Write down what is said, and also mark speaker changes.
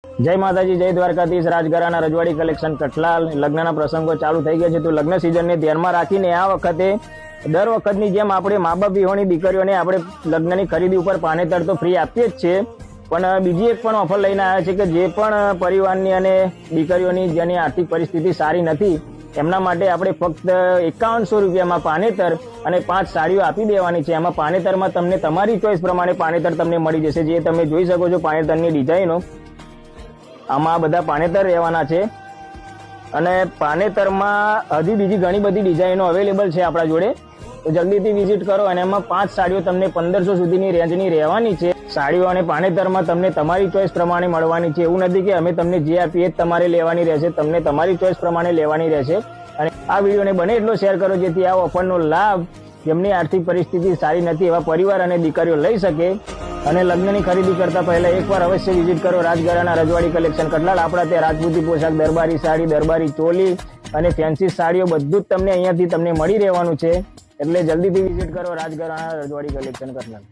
Speaker 1: જય માતાજી, જય દ્વારકાધીશ। રાજગરાના રજવાડી કલેક્શન કઠલાલ લગ્નના પ્રસંગો ચાલુ થઈ ગયા છે, તો લગ્ન સિઝનને ધ્યાનમાં રાખીને આ વખતે દર વખતની જેમ આપણે મા બાપ વિહોણી દીકરીઓને આપણે લગ્નની ખરીદી ઉપર પાનેતર તો ફ્રી આપીએ જ છે, પણ બીજી એક પણ ઓફર લઈને આવ્યા છે કે જે પણ પરિવારની અને દીકરીઓની જેની આર્થિક પરિસ્થિતિ સારી નથી એમના માટે આપણે ફક્ત 5100 રૂપિયામાં પાનેતર અને 5 સાડીઓ આપી દેવાની છે। એમાં પાનેતરમાં તમને તમારી ચોઈસ પ્રમાણે પાનેતર તમને મળી જશે, જે તમે જોઈ શકો છો પાનેતરની ડિઝાઇનો। આમાં બધા પાનેતર રહેવાના છે અને પાનેતરમાં હજી બીજી ઘણી બધી ડિઝાઇનો અવેલેબલ છે આપણા જોડે, તો જલ્દીથી વિઝિટ કરો। અને એમાં 5 સાડીઓ તમને 1500 સુધીની રેન્જની રહેવાની છે। સાડીઓ અને પાનેતરમાં તમને તમારી ચોઈસ પ્રમાણે મળવાની છે, એવું નથી કે અમે તમને જે આપીએ જ તમારે લેવાની રહેશે, તમને તમારી ચોઈસ પ્રમાણે લેવાની રહેશે। અને આ વિડીયોને બને એટલો શેર કરો જેથી આ ઓફરનો લાભ જેમની આર્થિક પરિસ્થિતિ સારી નથી એવા પરિવાર અને દીકરીઓ લઈ શકે। અને લગ્નની ખરીદી કરતા પહેલા એકવાર અવશ્ય વિઝિટ કરો રાજગરાના રજવાડી કલેક્શન કઠલાલ। આપણા ત્યાં રાજપૂતી પોશાક, દરબારી સાડી, દરબારી ચોલી અને ફેન્સી સાડીઓ બધું જ તમને અહીંયાથી તમને મળી રહેવાનું છે, એટલે જલ્દીથી વિઝિટ કરો રાજગરાના રજવાડી કલેક્શન કઠલાલ।